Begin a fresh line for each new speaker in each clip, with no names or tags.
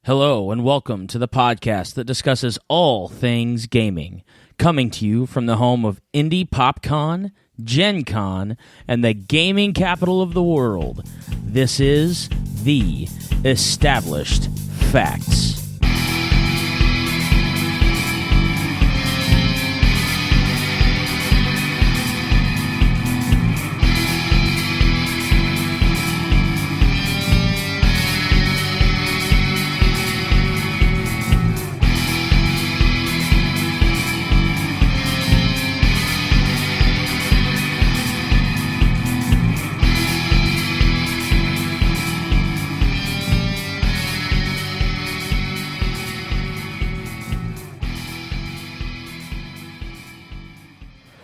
Hello and welcome to the podcast that discusses all things gaming, coming to you from the home of Indie PopCon, Gen Con, and the gaming capital of the world. This is The Established Facts.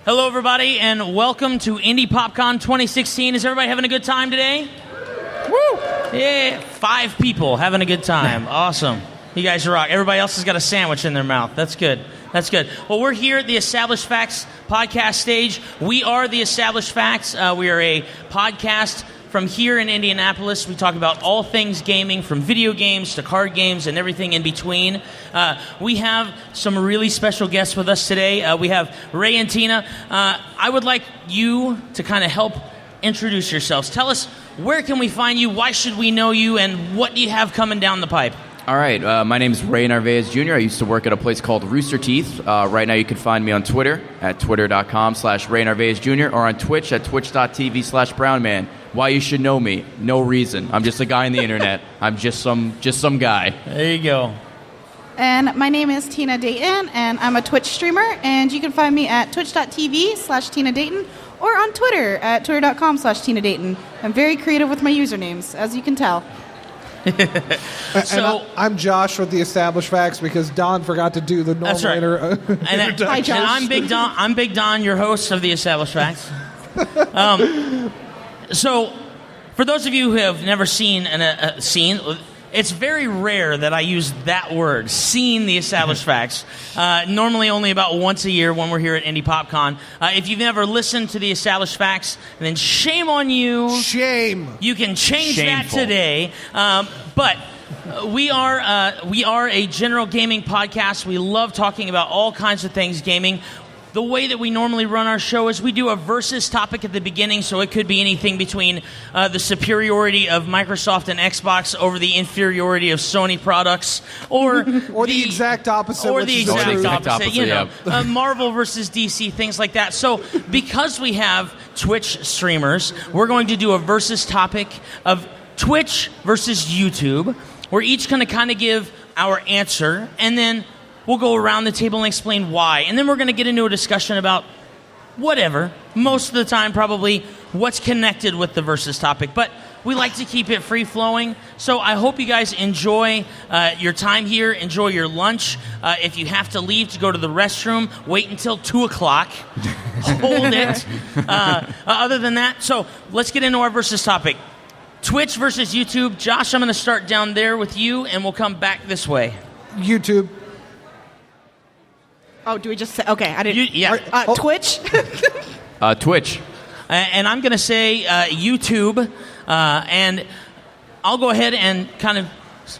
Hello, everybody, and welcome to Indie PopCon 2016. Is everybody having a good time today? Woo! Yeah, 5 people having a good time. Awesome. You guys rock. Everybody else has got a sandwich in their mouth. That's good. That's good. Well, we're here at the Established Facts podcast stage. We are the Established Facts. We are a podcast from here in Indianapolis. We talk about all things gaming, from video games to card games and everything in between. We have some really special guests with us today. We have Ray and Tina. I would like you to kind of help introduce yourselves. Tell us, where can we find you, why should we know you, and what do you have coming down the pipe?
All right, my name is Ray Narvaez Jr. I used to work at a place called Rooster Teeth. Right now you can find me on Twitter at twitter.com/Ray Narvaez Jr. or on Twitch at twitch.tv/brownman. Why you should know me? No reason. I'm just a guy on the internet. I'm just some guy.
There you go.
And my name is Tina Dayton, and I'm a Twitch streamer, and you can find me at twitch.tv/Tina Dayton or on Twitter at twitter.com/Tina Dayton. I'm very creative with my usernames, as you can tell.
I'm Josh with the Established Facts because Don forgot to do the normal introduction.
Hi, Josh.
And I'm Big Don. I'm Big Don, your host of the Established Facts. So, for those of you who have never seen it's very rare that I use that word, seen the Established Facts. Normally only about once a year when we're here at Indie PopCon. If you've never listened to the Established Facts, then shame on you.
Shame.
You can change
Shameful.
that today. But we are a general gaming podcast. We love talking about all kinds of things gaming. The way that we normally run our show is we do a versus topic at the beginning, so it could be anything between the superiority of Microsoft and Xbox over the inferiority of Sony products, or
the exact opposite.
Or the exact opposite, you know,
yeah.
Marvel versus DC, things like that. So because we have Twitch streamers, we're going to do a versus topic of Twitch versus YouTube. We're each going to kind of give our answer, and then we'll go around the table and explain why. And then we're going to get into a discussion about whatever. Most of the time, probably what's connected with the versus topic. But we like to keep it free-flowing. So I hope you guys enjoy your time here. Enjoy your lunch. If you have to leave to go to the restroom, wait until 2 o'clock. Hold it. Other than that, so let's get into our versus topic. Twitch versus YouTube. Josh, I'm going to start down there with you, and we'll come back this way.
YouTube.
Oh, do we just say... Okay, I didn't... Twitch?
Twitch.
And I'm going to say YouTube, and I'll go ahead and kind of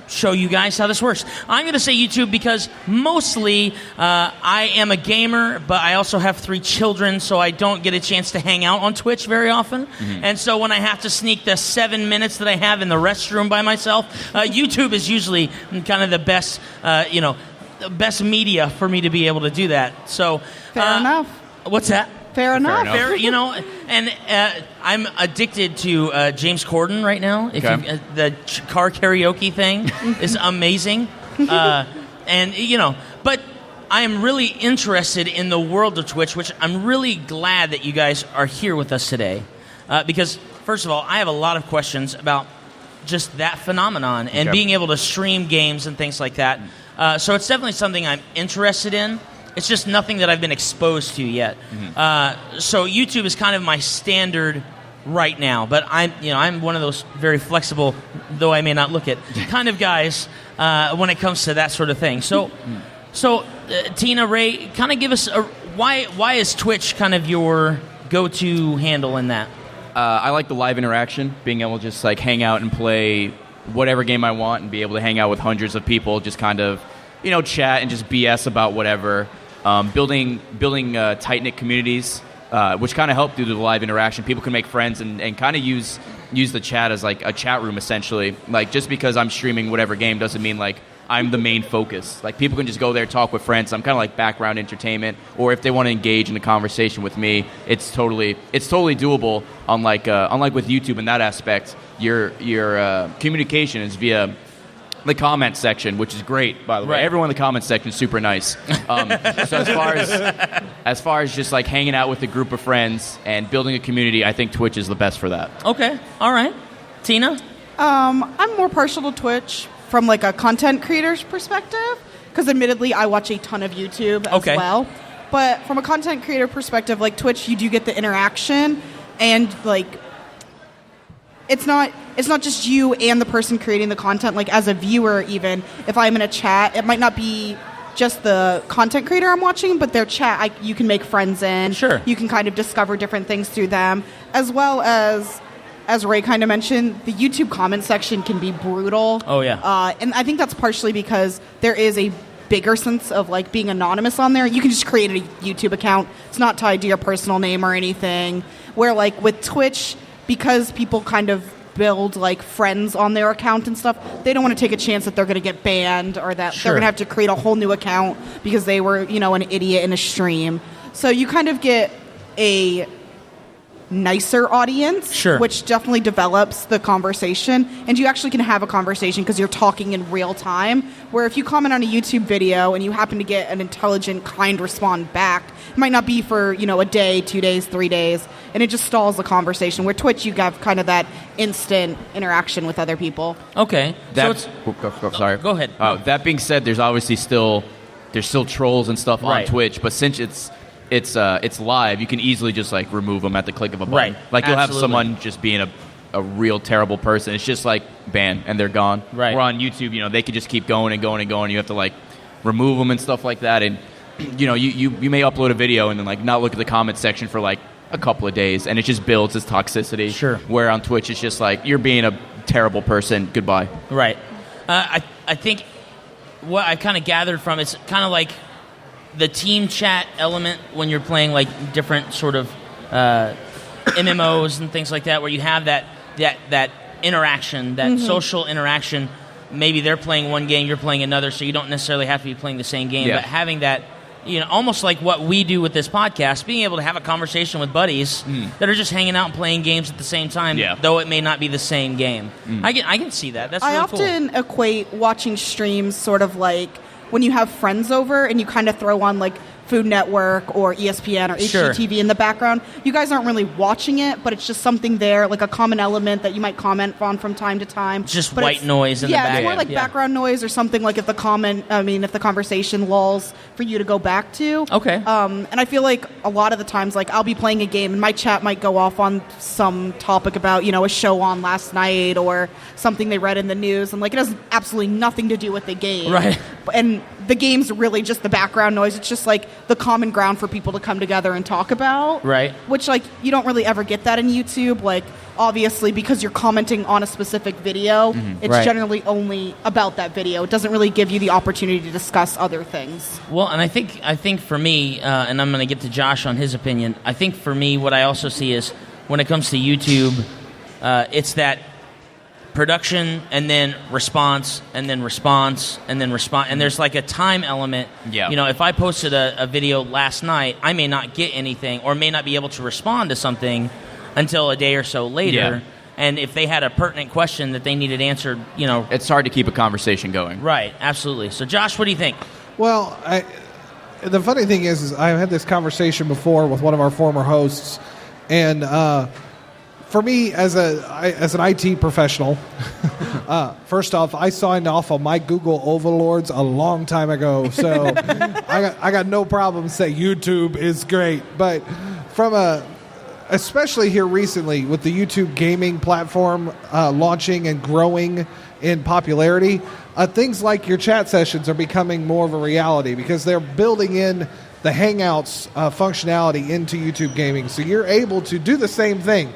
show you guys how this works. I'm going to say YouTube because mostly I am a gamer, but I also have 3 children, so I don't get a chance to hang out on Twitch very often. Mm-hmm. And so when I have to sneak the 7 minutes that I have in the restroom by myself, YouTube is usually kind of the best, best media for me to be able to do that. So
Fair enough.
What's that?
Fair enough.
Fair, and I'm addicted to James Corden right now.
Okay.
The car karaoke thing is amazing. But I am really interested in the world of Twitch, which I'm really glad that you guys are here with us today. Because, first of all, I have a lot of questions about just that phenomenon and being able to stream games and things like that. So it's definitely something I'm interested in. It's just nothing that I've been exposed to yet. Mm-hmm. So YouTube is kind of my standard right now, but I'm one of those very flexible, though I may not look it, kind of guys when it comes to that sort of thing. So Tina, Ray, kind of give us why is Twitch kind of your go-to handle in that?
I like the live interaction, being able to just like hang out and play whatever game I want and be able to hang out with hundreds of people, just kind of, chat and just BS about whatever. Building tight-knit communities, which kind of help through the live interaction. People can make friends and kind of use the chat as like a chat room, essentially. Like, just because I'm streaming whatever game doesn't mean like I'm the main focus. Like, people can just go there, talk with friends. I'm kind of like background entertainment. Or if they want to engage in a conversation with me, it's totally doable. Unlike with YouTube in that aspect, your communication is via the comment section, which is great, by the way.
Right.
Everyone in the comment section is super nice. So as far as just like hanging out with a group of friends and building a community, I think Twitch is the best for that.
Okay, all right. Tina?
I'm more partial to Twitch from like a content creator's perspective, because admittedly I watch a ton of YouTube as well. But from a content creator perspective, like Twitch, you do get the interaction, and like it's not just you and the person creating the content. Like, as a viewer, even if I'm in a chat, it might not be just the content creator I'm watching, but their chat you can make friends in.
Sure.
You can kind of discover different things through them, as well as Ray kind of mentioned, the YouTube comment section can be brutal.
Oh, yeah.
And I think that's partially because there is a bigger sense of like being anonymous on there. You can just create a YouTube account. It's not tied to your personal name or anything. Where like with Twitch, because people kind of build like friends on their account and stuff, they don't want to take a chance that they're going to get banned or that they're going to have to create a whole new account because they were, an idiot in a stream. So you kind of get a nicer audience, which definitely develops the conversation, and you actually can have a conversation because you're talking in real time, where if you comment on a YouTube video and you happen to get an intelligent, kind response back, it might not be for a day, 2 days, 3 days, and it just stalls the conversation. Where Twitch, you have kind of that instant interaction with other people.
Okay.
Sorry.
Go ahead.
That being said, there's obviously still trolls and stuff on Twitch, but since it's live, you can easily just like remove them at the click of a button.
Right.
Like, you'll have someone just being a real terrible person. It's just like ban and they're gone.
Right.
Or on YouTube, they could just keep going and going and going. You have to like remove them and stuff like that. And you may upload a video and then like not look at the comment section for like a couple of days, and it just builds its toxicity.
Sure.
Where on Twitch, it's just like you're being a terrible person. Goodbye.
Right. I think what I kind of gathered from it's kind of like the team chat element when you're playing like different sort of MMOs and things like that, where you have that interaction, that social interaction. Maybe they're playing one game, you're playing another, so you don't necessarily have to be playing the same game. But having that, almost like what we do with this podcast, being able to have a conversation with buddies that are just hanging out and playing games at the same time, though it may not be the same game. I can see that. That's really cool.
I often equate watching streams sort of like when you have friends over and you kind of throw on like Food Network or ESPN or HGTV in the background. You guys aren't really watching it, but it's just something there, like a common element that you might comment on from time to time.
Just white noise in the background.
Yeah, it's more like background noise or something, like if the conversation lulls for you to go back to.
Okay.
And I feel like a lot of the times, like I'll be playing a game and my chat might go off on some topic about, a show on last night or something they read in the news, and like it has absolutely nothing to do with the game.
Right.
And the game's really just the background noise. It's just like the common ground for people to come together and talk about.
Right.
Which, like, you don't really ever get that in YouTube. Like, obviously, because you're commenting on a specific video, it's generally only about that video. It doesn't really give you the opportunity to discuss other things.
Well, and I think for me, and I'm going to get to Josh on his opinion, I think for me what I also see is when it comes to YouTube, it's that production and then response and then response and then response, and there's like a time element. If I posted a video last night, I may not get anything or may not be able to respond to something until a day or so later. And if they had a pertinent question that they needed answered,
it's hard to keep a conversation going.
Right, absolutely. So Josh, what do you think?
Well, the funny thing is I had this conversation before with one of our former hosts, and for me, as an IT professional, first off, I signed off on my Google overlords a long time ago, so I got no problem saying YouTube is great. But especially here recently with the YouTube gaming platform launching and growing in popularity, things like your chat sessions are becoming more of a reality because they're building in the Hangouts functionality into YouTube gaming, so you're able to do the same thing.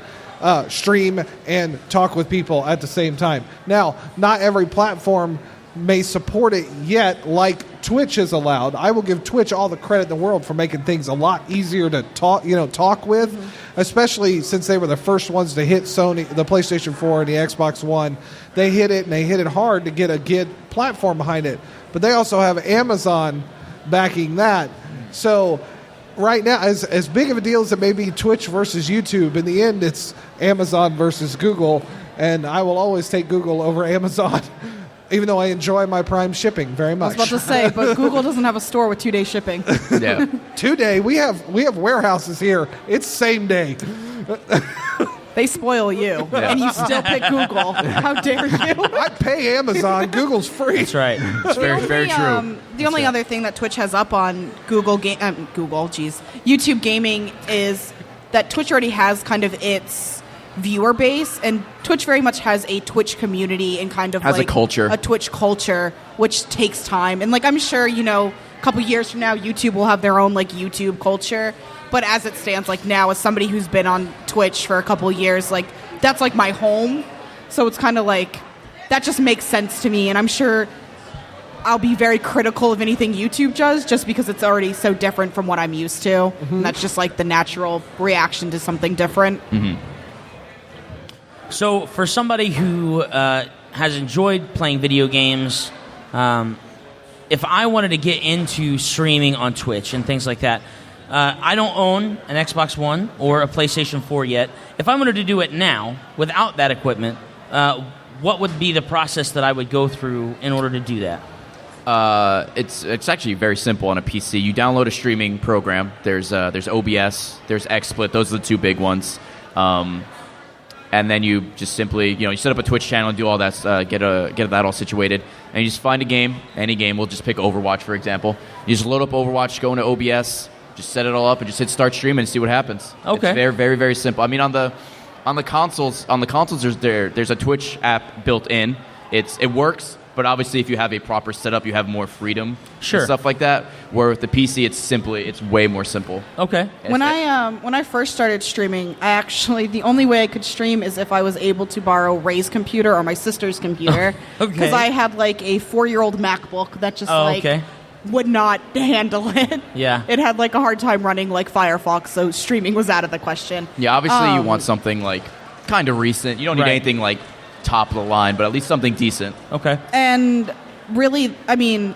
stream and talk with people at the same time. Now, not every platform may support it yet, like Twitch is allowed. I will give Twitch all the credit in the world for making things a lot easier to talk with, especially since they were the first ones to hit Sony, the PlayStation 4 and the Xbox One. They hit it, and they hit it hard to get a good platform behind it. But they also have Amazon backing that. So right now, as big of a deal as it may be Twitch versus YouTube, in the end, it's Amazon versus Google, and I will always take Google over Amazon. Even though I enjoy my Prime shipping very much.
I was about to say, but Google doesn't have a store with 2-day shipping.
Yeah.
2-day. We have warehouses here. It's same day.
They spoil you, and you still pick Google. How dare you?
I pay Amazon. Google's free.
That's right.
It's very true.
The only other thing that Twitch has up on YouTube Gaming is that Twitch already has kind of its viewer base, and Twitch very much has a Twitch community and kind of
has
like
a culture,
a Twitch culture, which takes time. And like I'm sure a couple years from now, YouTube will have their own like YouTube culture. But as it stands, like now, as somebody who's been on Twitch for a couple years, like that's like my home. So it's kind of like that just makes sense to me, and I'm sure I'll be very critical of anything YouTube does just because it's already so different from what I'm used to. Mm-hmm. And that's just like the natural reaction to something different.
Mm-hmm.
So for somebody who has enjoyed playing video games, if I wanted to get into streaming on Twitch and things like that, I don't own an Xbox One or a PlayStation 4 yet. If I wanted to do it now without that equipment, what would be the process that I would go through in order to do that?
It's actually very simple on a PC. You download a streaming program. There's OBS, there's XSplit. Those are the two big ones. And then you just simply, you set up a Twitch channel and do all that, get that all situated. And you just find a game, any game. We'll just pick Overwatch, for example. You just load up Overwatch, go into OBS, just set it all up, and just hit start streaming and see what happens.
Okay.
It's very, very, very simple. I mean, on the consoles, there's a Twitch app built in. It works. But obviously, if you have a proper setup, you have more freedom and stuff like that. Where with the PC, it's way more simple.
Okay.
When I first started streaming, the only way I could stream is if I was able to borrow Ray's computer or my sister's computer.
Okay.
Because I had like a 4-year-old MacBook that just would not handle it.
Yeah.
It had like a hard time running like Firefox, so streaming was out of the question.
Yeah, obviously you want something like kind of recent. You don't need anything like top of the line, but at least something decent.
Okay.
And really, I mean,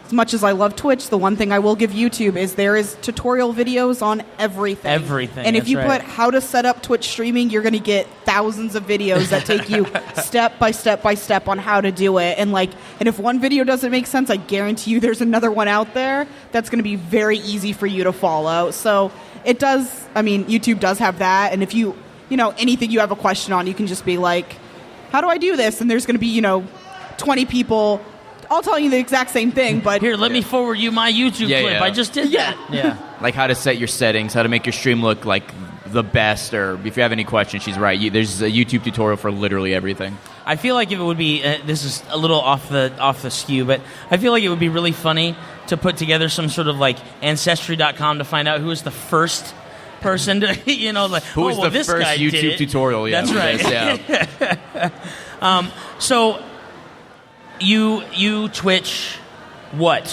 as much as I love Twitch, the one thing I will give YouTube is there is tutorial videos on everything.
Everything.
And if you put how to set up Twitch streaming, you're going to get thousands of videos that take you step by step by step on how to do it. And if one video doesn't make sense, I guarantee you there's another one out there that's going to be very easy for you to follow. So it does, YouTube does have that. And if you anything you have a question on, you can just be like, how do I do this? And there's going to be, 20 people all telling you the exact same thing. But
here, let me forward you my YouTube clip.
Yeah.
I just did that. Yeah.
Like how to set your settings, how to make your stream look like the best, or if you have any questions, she's right. There's a YouTube tutorial for literally everything.
I feel like if it would be, this is a little off the skew, but I feel like it would be really funny to put together some sort of like Ancestry.com to find out who was the first person to,
who was the first YouTube tutorial? Yeah,
that's right. Yeah. So you Twitch what?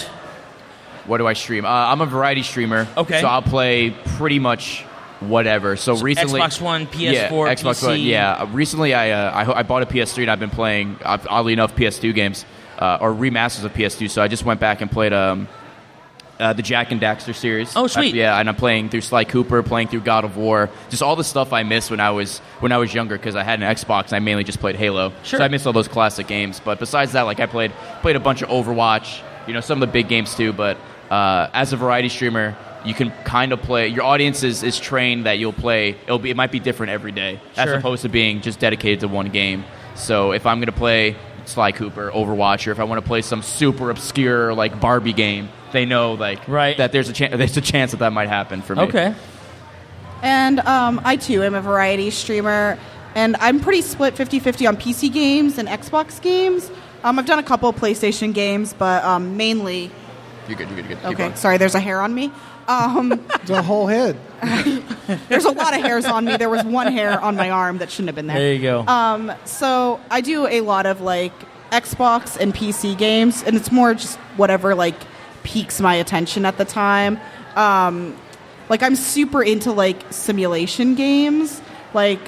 What do I stream? I'm a variety streamer.
Okay.
So I'll play pretty much whatever. So recently,
Xbox One, PS4,
Xbox
PC.
One. Yeah. Recently, I bought a PS3 and I've been playing, oddly enough, PS2 games or remasters of PS2. So I just went back and played the Jack and Daxter series.
Oh, sweet.
And I'm playing through Sly Cooper, playing through God of War, just all the stuff I missed when I was younger because I had an Xbox and I mainly just played Halo.
Sure.
So I missed all those classic games. But besides that, like I played a bunch of Overwatch, some of the big games too. But as a variety streamer, you can kind of play. Your audience is trained that you'll play. It might be different every day, as opposed to being just dedicated to one game. So if I'm going to play Sly Cooper, Overwatch, or if I want to play some super obscure like Barbie game, they know that there's a chance that might happen for me.
Okay.
And I too am a variety streamer, and I'm pretty split 50-50 on PC games and Xbox games. I've done a couple of PlayStation games, but mainly
You're good. Keep
Okay,
going.
sorry, there's a hair on me.
The whole head.
There's a lot of hairs on me. There was one hair on my arm that shouldn't have been there.
There you go.
So I do a lot of like Xbox and PC games, and it's more just whatever like piques my attention at the time. Like I'm super into like simulation games, like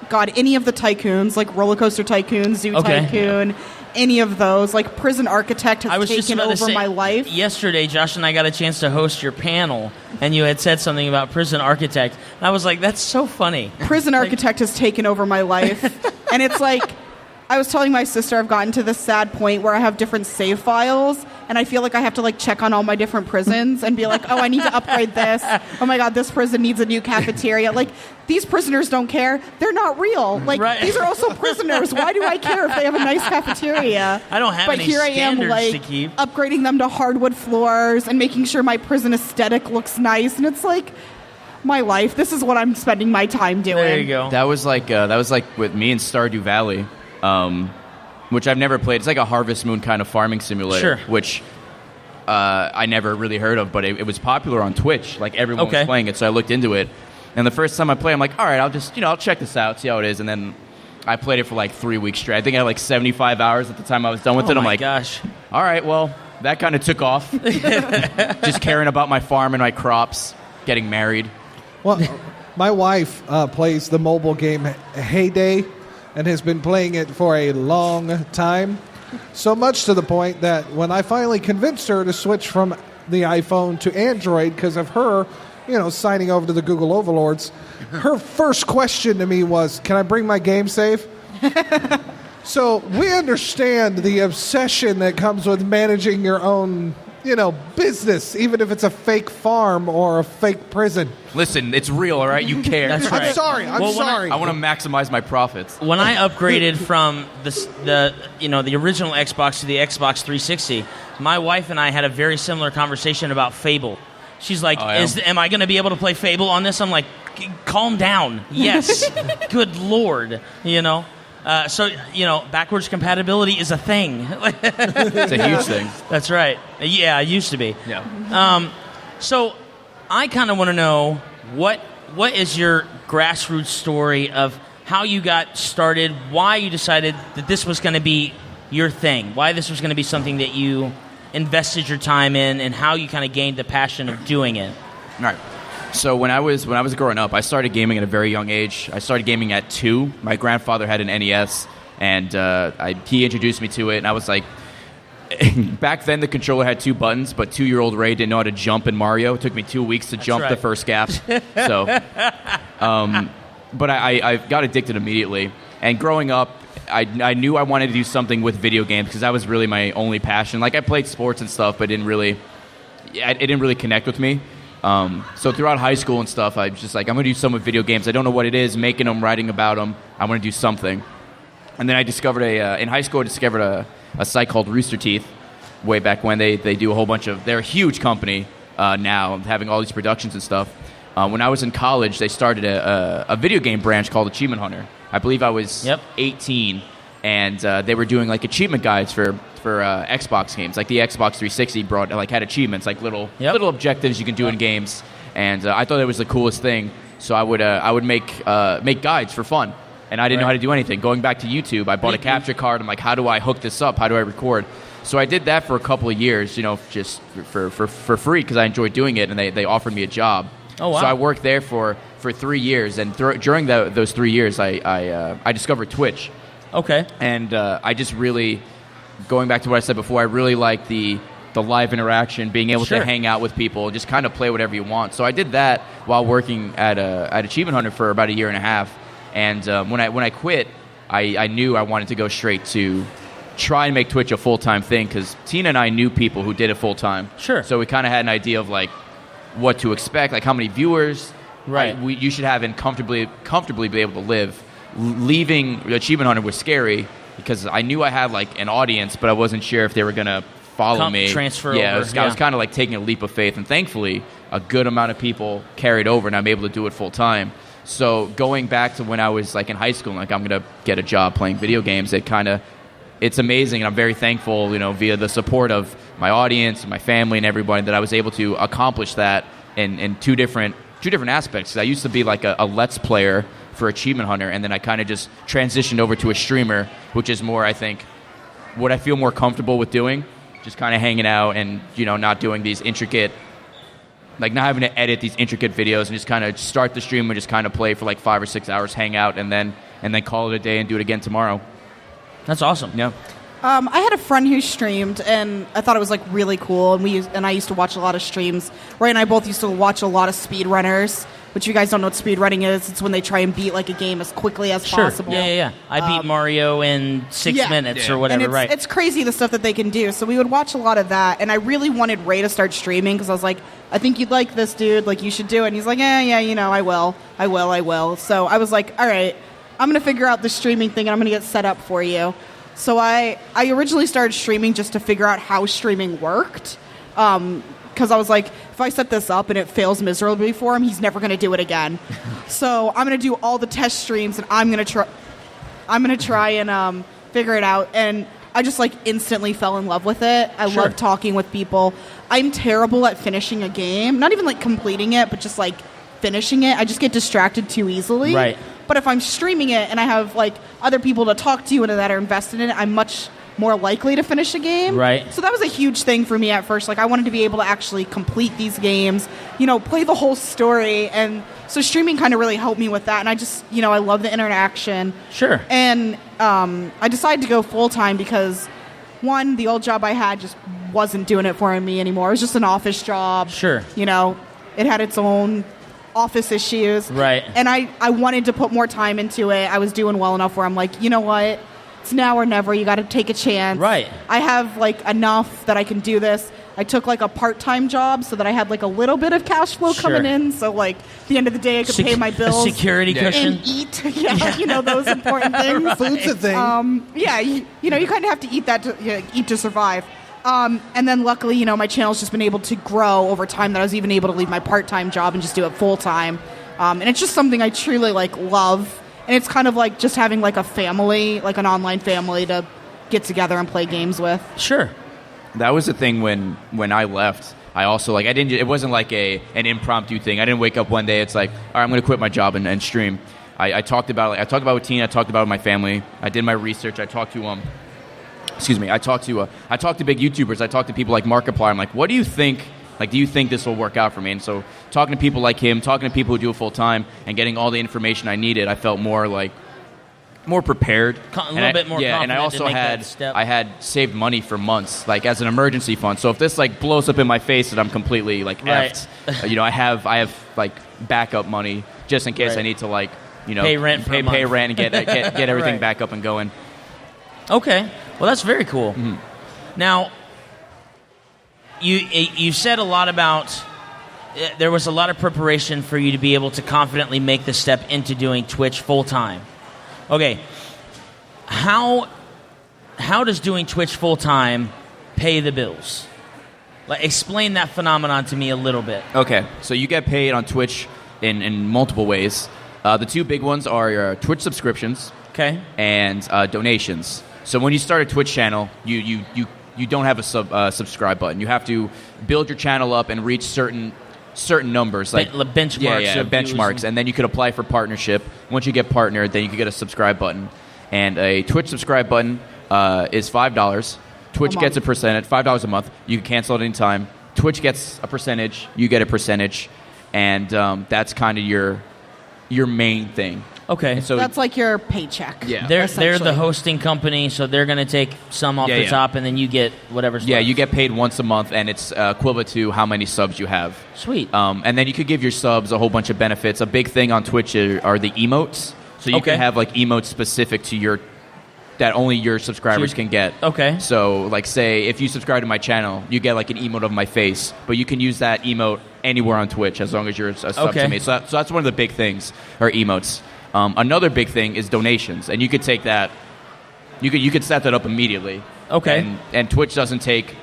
God, any of the tycoons, like Roller Coaster Tycoon, Zoo Tycoon, any of those. Like Prison Architect has taken over my life.
Yesterday, Josh and I got a chance to host your panel, and you had said something about Prison Architect. And I was like, that's so funny.
Prison Architect has taken over my life. And it's like, I was telling my sister I've gotten to this sad point where I have different save files, and I feel like I have to like check on all my different prisons and be like, oh, I need to upgrade this. Oh my God, this prison needs a new cafeteria. Like, these prisoners don't care. They're not real. Like, these are also prisoners. Why do I care if they have a nice cafeteria?
I don't have any standards to keep.
Upgrading them to hardwood floors and making sure my prison aesthetic looks nice. And it's like, my life. This is what I'm spending my time doing.
There you go.
That was like with me in Stardew Valley. Which I've never played. It's like a Harvest Moon kind of farming simulator, which I never really heard of, but it was popular on Twitch. Like everyone was playing it, so I looked into it. And the first time I played, I'm like, all right, I'll check this out, see how it is. And then I played it for like 3 weeks straight. I think I had like 75 hours at the time I was done with it. I'm like,
gosh.
All right, well, that kind of took off. Just caring about my farm and my crops, getting married.
Well, my wife plays the mobile game Heyday, and has been playing it for a long time. So much to the point that when I finally convinced her to switch from the iPhone to Android because of her, signing over to the Google overlords, her first question to me was, can I bring my game save? So we understand the obsession that comes with managing your own, business, even if it's a fake farm or a fake prison.
Listen, it's real, all right? You care.
That's right.
I'm sorry.
I want to maximize my profits.
When I upgraded from the original Xbox to the Xbox 360, my wife and I had a very similar conversation about Fable. She's like, am I going to be able to play Fable on this? I'm like, calm down. Yes. Good Lord. So, backwards compatibility is a thing.
It's a huge thing.
That's right. Yeah, it used to be.
Yeah.
So I kind of want to know what is your grassroots story of how you got started, why you decided that this was going to be your thing, why this was going to be something that you invested your time in, and how you kind of gained the passion of doing it.
All right. So when I was growing up, I started gaming at a very young age. I started gaming at 2. My grandfather had an NES, and he introduced me to it, and I was like, back then the controller had 2 buttons, but 2-year-old Ray didn't know how to jump in Mario. It took me 2 weeks to jump the first gap. So, but I got addicted immediately. And growing up, I knew I wanted to do something with video games because that was really my only passion. Like I played sports and stuff, but it didn't really connect with me. So throughout high school and stuff, I was just like, I'm going to do something with video games. I don't know what it is, making them, writing about them. I want to do something. And then I discovered in high school, I discovered a site called Rooster Teeth way back when. They do a whole bunch of, they're a huge company now, having all these productions and stuff. When I was in college, they started a video game branch called Achievement Hunter. I believe I was 18, and they were doing like achievement guides for Xbox games. Like the Xbox 360 had achievements, like little objectives you can do in games. And I thought it was the coolest thing. So I would make guides for fun. And I didn't know how to do anything. Going back to YouTube, I bought a capture card. I'm like, how do I hook this up? How do I record? So I did that for a couple of years, just for free because I enjoyed doing it, and they offered me a job.
Oh, wow.
So I worked there for 3 years, and during those 3 years, I discovered Twitch.
Okay.
And I just really, going back to what I said before, I really like the live interaction, being able to hang out with people, just kind of play whatever you want. So I did that while working at Achievement Hunter for about 1.5 years. And when I quit, I knew I wanted to go straight to try and make Twitch a full-time thing because Tina and I knew people who did it full-time.
Sure.
So we kind of had an idea of like what to expect, like how many viewers you should have and comfortably be able to live. Leaving Achievement Hunter was scary because I knew I had like an audience, but I wasn't sure if they were going to follow me.
Transfer
over. I was kind of like taking a leap of faith, and thankfully a good amount of people carried over, and I'm able to do it full-time. So going back to when I was like in high school, like I'm going to get a job playing video games, it kind of it's amazing, and I'm very thankful, via the support of my audience and my family and everybody, that I was able to accomplish that in two different aspects. 'Cause I used to be like a Let's Player for Achievement Hunter, and then I kind of just transitioned over to a streamer, which is more, I think, what I feel more comfortable with doing, just kind of hanging out and, not doing these intricate, like not having to edit these intricate videos, and just kind of start the stream and just kind of play for like 5 or 6 hours, hang out, and then call it a day and do it again tomorrow.
That's awesome.
Yeah.
I had a friend who streamed, and I thought it was like really cool. And I used to watch a lot of streams. Ray and I both used to watch a lot of speedrunners, which you guys don't know what speedrunning is. It's when they try and beat like a game as quickly as possible.
Yeah. I beat Mario in 6 minutes or whatever.
And it's crazy the stuff that they can do. So we would watch a lot of that, and I really wanted Ray to start streaming because I was like, I think you'd like this, dude. Like, you should do it. And he's like, yeah, I will. So I was like, all right, I'm going to figure out the streaming thing, and I'm going to get set up for you. So I originally started streaming just to figure out how streaming worked, because I was like, if I set this up and it fails miserably for him, he's never going to do it again. So I'm going to do all the test streams, and I'm going to try and figure it out. And I just like instantly fell in love with it. I love talking with people. I'm terrible at finishing a game, not even like completing it, but just like finishing it. I just get distracted too easily.
Right.
But if I'm streaming it and I have like other people to talk to and that are invested in it, I'm much more likely to finish a game.
Right.
So that was a huge thing for me at first. Like, I wanted to be able to actually complete these games, play the whole story. And so streaming kind of really helped me with that. And I just, I love the interaction.
Sure.
And I decided to go full-time because, one, the old job I had just wasn't doing it for me anymore. It was just an office job.
Sure.
It had its own office issues.
Right.
And I wanted to put more time into it. I was doing well enough where I'm like, you know what? It's now or never. You got to take a chance.
Right.
I have like enough that I can do this. I took like a part-time job so that I had like a little bit of cash flow coming in. So like at the end of the day I could pay my bills.
A security cushion.
And eat. Those important things.
Food's a thing.
You kind of have to eat that eat to survive. And then luckily, my channel's just been able to grow over time that I was even able to leave my part-time job and just do it full-time. And it's just something I truly love. And it's kind of like just having like a family, like an online family to get together and play games with.
Sure.
That was the thing when I left. I also it wasn't like an impromptu thing. I didn't wake up one day. It's like, all right, I'm going to quit my job and stream. I talked about it with Tina. I talked about it with my family. I did my research. I talked to I talked to big YouTubers. I talked to people like Markiplier. I'm like, what do you think? Like, do you think this will work out for me? And so talking to people like him, talking to people who do it full time, and getting all the information I needed, I felt more prepared.
A little bit more confident.
And I also had saved money for months, like as an emergency fund. So if this like blows up in my face that I'm completely effed, I have like backup money just in case I need to
pay rent
and get everything back up and going.
Okay. Well, that's very cool.
Mm-hmm.
Now, you said a lot about there was a lot of preparation for you to be able to confidently make the step into doing Twitch full time. Okay. How does doing Twitch full time pay the bills? Explain that phenomenon to me a little bit.
Okay. So you get paid on Twitch in multiple ways. The two big ones are your Twitch subscriptions.
Okay.
And donations. So when you start a Twitch channel, you don't have a subscribe button. You have to build your channel up and reach certain numbers, like
benchmarks.
Benchmarks, and then you could apply for partnership. Once you get partnered, then you can get a subscribe button. And a Twitch subscribe button is $5. Twitch gets a percentage, $5 a month. You can cancel at any time. Twitch gets a percentage. You get a percentage, and that's kind of your main thing.
Okay.
So that's like your paycheck.
Yeah.
They're the hosting company, so they're going to take some off the top, and then you get whatever's left.
Yeah, you get paid once a month, and it's equivalent to how many subs you have.
Sweet.
And then you could give your subs a whole bunch of benefits. A big thing on Twitch are the emotes. So you can have emotes specific to that only your subscribers can get.
Okay.
So say if you subscribe to my channel, you get an emote of my face, but you can use that emote anywhere on Twitch as long as you're a sub to me. So that's one of the big things, are emotes. Another big thing is donations, and you could take that. You could set that up immediately.
Okay.
And Twitch doesn't take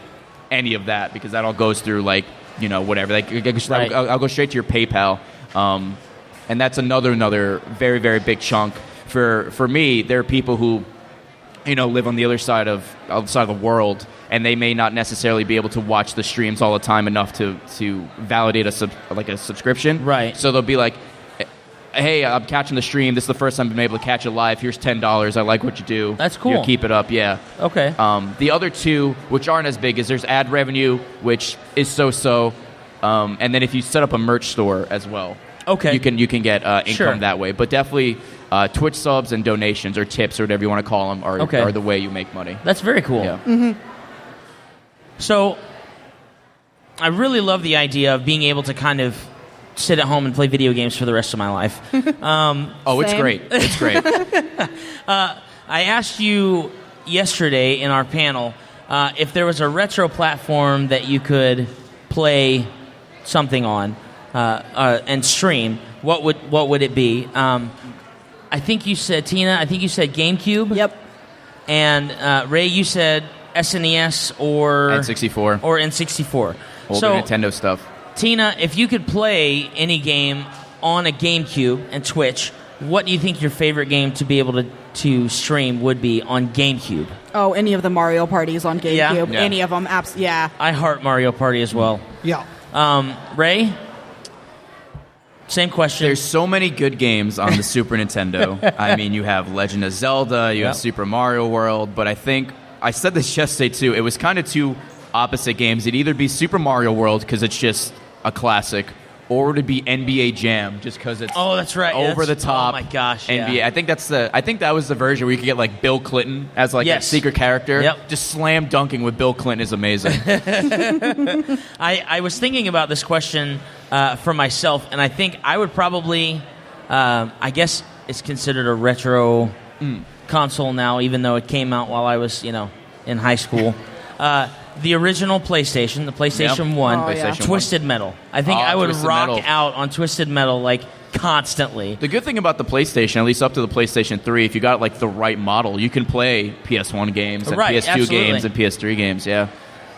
any of that because that all goes through whatever. I'll go straight to your PayPal, and that's another very very big chunk. For me, there are people who live on the other side of the world, and they may not necessarily be able to watch the streams all the time enough to validate a subscription.
Right.
So they'll be like, hey, I'm catching the stream. This is the first time I've been able to catch it live. Here's $10. I like what you do.
That's cool.
Keep it up, yeah.
Okay.
The other two, which aren't as big, is there's ad revenue, which is so-so, and then if you set up a merch store as well,
okay,
you can get income
Sure.
that way. But definitely, Twitch subs and donations or tips or whatever you want to call them are the way you make money.
That's very cool.
Yeah.
Mm-hmm.
So, I really love the idea of being able to kind of sit at home and play video games for the rest of my life.
It's
Same.
great. It's great.
I asked you yesterday in our panel if there was a retro platform that you could play something on and stream. What would it be? I think you said, Tina, GameCube.
Yep.
And Ray, you said SNES or
N64.
Or N64.
Older
So,
Nintendo stuff.
Tina, if you could play any game on a GameCube and Twitch, what do you think your favorite game to be able to stream would be on GameCube?
Oh, any of the Mario parties on GameCube.
Yeah.
Any of them. Yeah.
I heart Mario Party as well.
Yeah.
Ray? Same question.
There's so many good games on the Super Nintendo. I mean, you have Legend of Zelda, you have Super Mario World, but I think, I said this yesterday too, it was kind of two opposite games. It'd either be Super Mario World, because it's just a classic, or it'd be NBA Jam, just because it's
that's right.
over the top.
Oh my gosh,
NBA.
yeah.
I think that was the version where you could get like Bill Clinton as like a secret character.
Yep.
Just slam dunking with Bill Clinton is amazing.
I was thinking about this question for myself, and I think I would probably, I guess it's considered a retro console now, even though it came out while I was, in high school. The original PlayStation, the PlayStation 1,
Oh, yeah.
Twisted Metal. I think I would
Twisted
rock
Metal.
out on Twisted Metal like constantly.
The good thing about the PlayStation, at least up to the PlayStation 3, if you got like the right model, you can play PS1 games and
Right,
PS2
absolutely.
games and PS3 games. Yeah,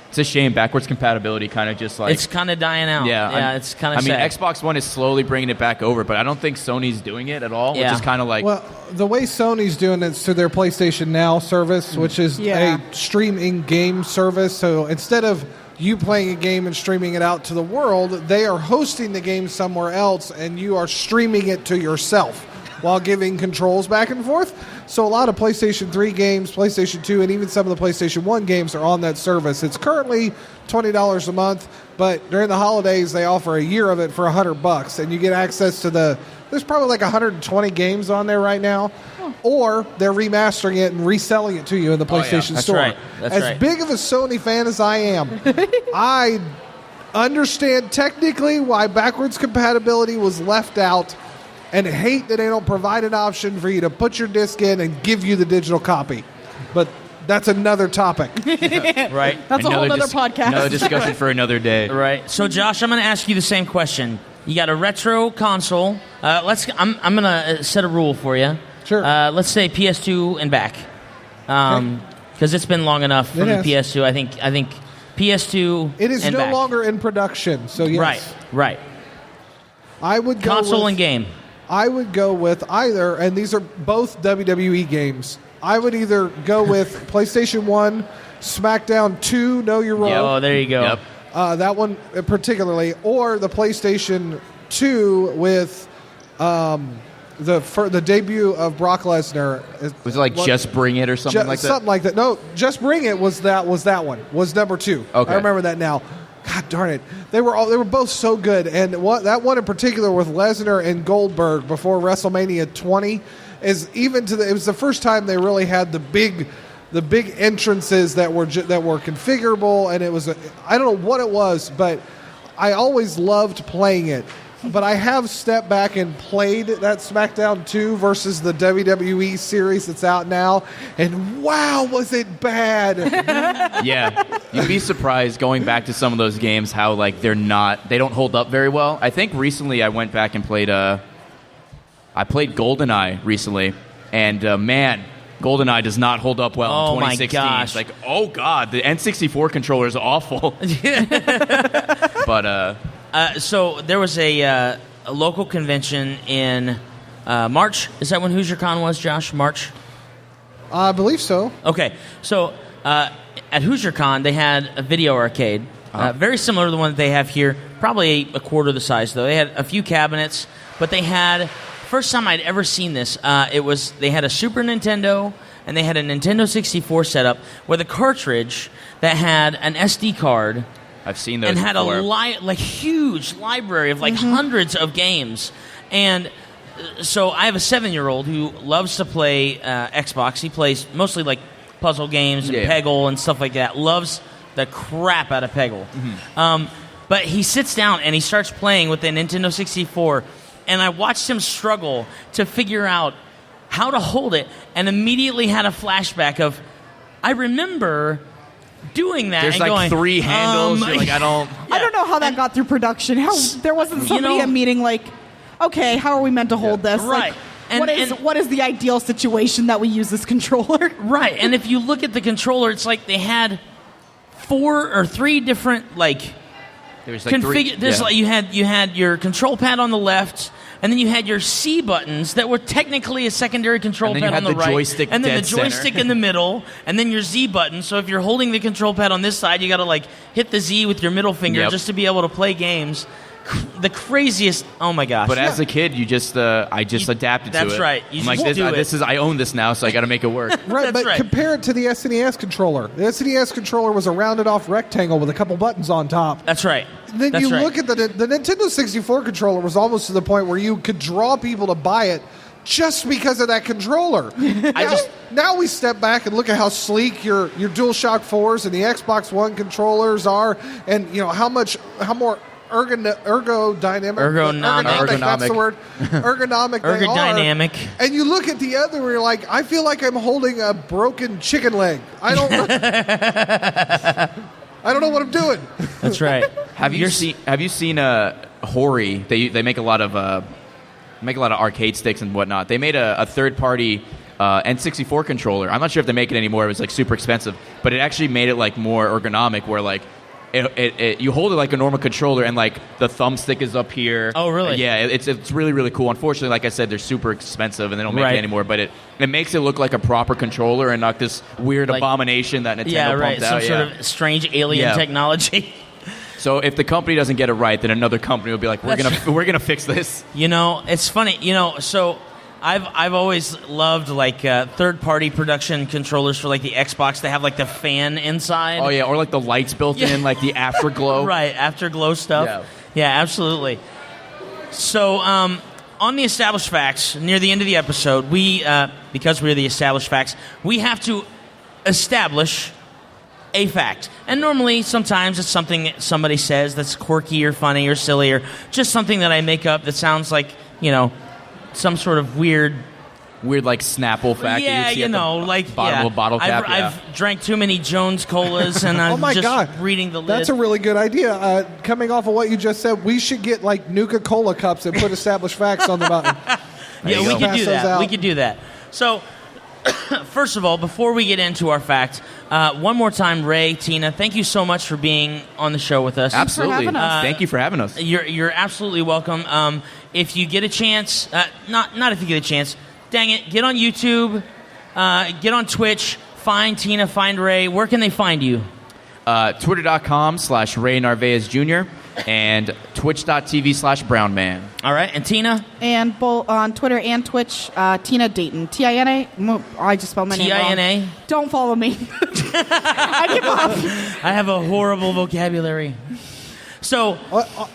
it's a shame. Backwards compatibility kind of just like
It's kind of dying out.
yeah.
It's kind of
I mean,
sad.
Xbox One is slowly bringing it back over, but I don't think Sony's doing it at all.
Yeah.
Which is kind of like
Well, the way Sony's doing it is through their PlayStation Now service, which is
Yeah.
a streaming game service. So instead of you playing a game and streaming it out to the world, they are hosting the game somewhere else, and you are streaming it to yourself while giving controls back and forth. So a lot of PlayStation 3 games, PlayStation 2, and even some of the PlayStation 1 games are on that service. It's currently $20 a month, but during the holidays, they offer a year of it for $100, and you get access to there's probably like 120 games on there right now, or they're remastering it and reselling it to you in the PlayStation
That's
Store.
right. That's
as
right.
big of a Sony fan as I am, I understand technically why backwards compatibility was left out, and hate that they don't provide an option for you to put your disc in and give you the digital copy. But that's another topic.
Right.
That's a whole other podcast.
Another discussion for another day.
Right. So, Josh, I'm going to ask you the same question. You got a retro console. I'm going to set a rule for you.
Sure.
Let's say PS2 and back, because it's been long enough from the
It
PS2. I think PS2.
It is
and
no
back.
longer in production, so yes.
Right.
I would go
Console
with,
and game.
I would go with either, and these are both WWE games. I would either go with PlayStation 1, SmackDown 2, Know Your Role.
Oh, there you go.
Yep.
That one particularly, or the PlayStation 2 with the debut of Brock Lesnar.
Was it like Just Bring It or something like that?
Something like that. No, Just Bring It was that one. Was number 2.
Okay.
I remember that now. God darn it. They were both so good, and that one in particular with Lesnar and Goldberg before WrestleMania 20 is it was the first time they really had the big entrances that were configurable, and it was I don't know what it was, but I always loved playing it. But I have stepped back and played that SmackDown 2 versus the WWE series that's out now, and wow, was it bad.
Yeah, you'd be surprised going back to some of those games how like they don't hold up very well. I think recently I went back and played GoldenEye recently, and man, GoldenEye does not hold up well
Oh
in
my
2016.
gosh.
It's like, oh god, the N64 controller is awful. But
So there was a local convention in March. Is that when Hoosier Con was, Josh? March?
I believe so.
Okay, so at HoosierCon, they had a video arcade, very similar to the one that they have here, probably a quarter the size, though. They had a few cabinets, but they had, first time I'd ever seen this, they had a Super Nintendo, and they had a Nintendo 64 setup with a cartridge that had an SD card.
I've seen those
and had
before.
a huge library of hundreds of games. And so I have a 7-year-old who loves to play Xbox. He plays mostly like puzzle games and Peggle and stuff like that. Loves the crap out of Peggle. But he sits down and he starts playing with the Nintendo 64, and I watched him struggle to figure out how to hold it, and immediately had a flashback of, I remember doing that.
There's
and
like
going,
3 handles. You're like, I don't
know how that got through production. How there wasn't somebody at meeting like, okay, how are we meant to hold this?
Right.
Like, what is the ideal situation that we use this controller?
Right. And if you look at the controller, it's like they had 4 or 3 different
there's like 3.
There's like you had your control pad on the left, and then you had your C buttons that were technically a secondary control pad on the right,
joystick
and then the
dead
joystick
center.
in the middle, and then your Z button. So if you're holding the control pad on this side, you got to hit the Z with your middle finger just to be able to play games. The craziest! Oh my gosh!
But as a kid, I just adapted to it.
That's right. You
I'm like,
just do it.
I own this now, so I got to make it work.
Right,
That's
but compare it to the SNES controller. The SNES controller was a rounded off rectangle with a couple buttons on top.
That's right.
Then
That's
you
right.
look at the Nintendo 64 controller was almost to the point where you could draw people to buy it just because of that controller. Now we step back and look at how sleek your DualShock 4s and the Xbox One controllers are, and how more ergonomic. That's the word. Ergonomic. They are. And you look at the other, where you're like, I feel like I'm holding a broken chicken leg. I don't know what I'm doing.
That's right.
Have you seen Hori? They make a lot of arcade sticks and whatnot. They made a third party N64 controller. I'm not sure if they make it anymore. It was super expensive, but it actually made it more ergonomic, where you hold it like a normal controller, and the thumbstick is up here.
Oh, really?
Yeah, it's really, really cool. Unfortunately, like I said, they're super expensive and they don't make it anymore. But it makes it look like a proper controller and not this weird abomination that Nintendo pumped out.
Some sort of strange alien technology.
So if the company doesn't get it right, then another company will be like, we're gonna fix this.
It's funny. So I've always loved third-party production controllers for the Xbox. They have the fan inside.
Oh yeah, or the lights built in, the afterglow.
Right, afterglow stuff. Yeah, absolutely. So on the established facts, near the end of the episode, because we're the established facts, we have to establish a fact. And normally, sometimes it's something somebody says that's quirky or funny or silly, or just something that I make up that sounds like some sort of weird
Snapple fact.
Yeah,
bottom of a bottle cap.
I've drank too many Jones Colas, and I'm reading the lid.
That's a really good idea. Coming off of what you just said, we should get Nuka-Cola cups and put established facts on the bottom.
We could do that. We could do that. So, first of all, before we get into our fact, one more time, Ray, Tina, thank you so much for being on the show with us.
Absolutely. Thank you for having us.
You're absolutely welcome. If you get a chance, not if you get a chance, dang it, get on YouTube, get on Twitch, find Tina, find Ray. Where can they find you?
Twitter.com/Ray Narvaez Jr. and Twitch.tv/BrownMan.
All right, and Tina?
And both on Twitter and Twitch, Tina Dayton. Tina. I just spelled my name wrong.
Tina?
Don't follow me. I give up.
I have a horrible vocabulary. So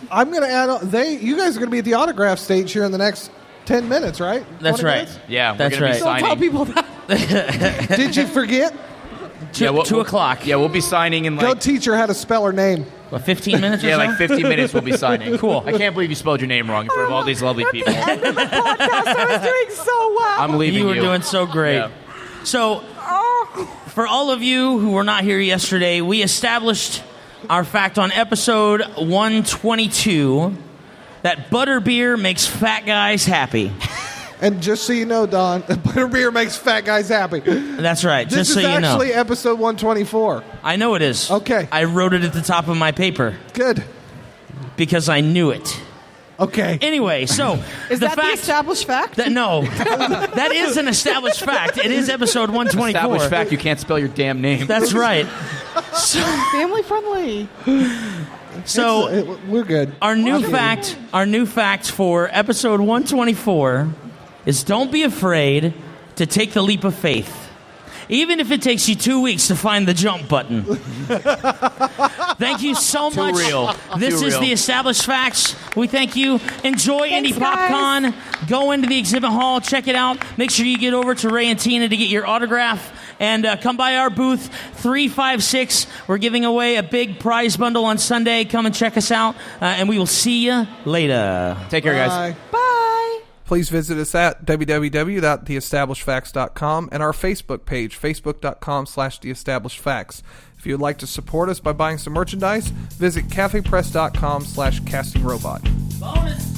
I'm going to add on. You guys are going to be at the autograph stage here in the next 10 minutes, right?
That's right.
Minutes?
Yeah,
that's
we're going to be signing.
Don't tell people that.
Did you forget?
2 o'clock.
Yeah, we'll be signing in
Go teach her how to spell her name.
What, 15 minutes or so?
15 minutes we'll be signing.
Cool.
I can't believe you spelled your name wrong in front of all these lovely people.
End of the podcast, I was doing so well.
I'm leaving
you. were doing so great.
Yeah.
So, for all of you who were not here yesterday, we established our fact on episode 122 that butterbeer makes fat guys happy.
And just so you know, Don, butterbeer makes fat guys happy.
That's right.
This
just so you know.
This is actually episode 124.
I know it is.
Okay.
I wrote it at the top of my paper.
Good.
Because I knew it.
Okay.
Anyway, so
Is that the established fact?
No, that is an established fact. It is episode 124.
Established fact, you can't spell your damn name.
That's right.
Family friendly.
So
we're good.
Our new fact for episode 124 is don't be afraid to take the leap of faith. Even if it takes you 2 weeks to find the jump button. Thank you so much.
Real.
This
Too
is
real.
the Established Facts. We thank you. Enjoy
Thanks,
Indie PopCon.
guys.
Go into the exhibit hall. Check it out. Make sure you get over to Ray and Tina to get your autograph. And come by our booth, 356. We're giving away a big prize bundle on Sunday. Come and check us out. And we will see you later.
Take care, guys.
Bye.
Bye.
Please visit us at www.theestablishedfacts.com and our Facebook page, facebook.com/theestablishedfacts. If you would like to support us by buying some merchandise, visit cafepress.com/castingrobot.
Bonus.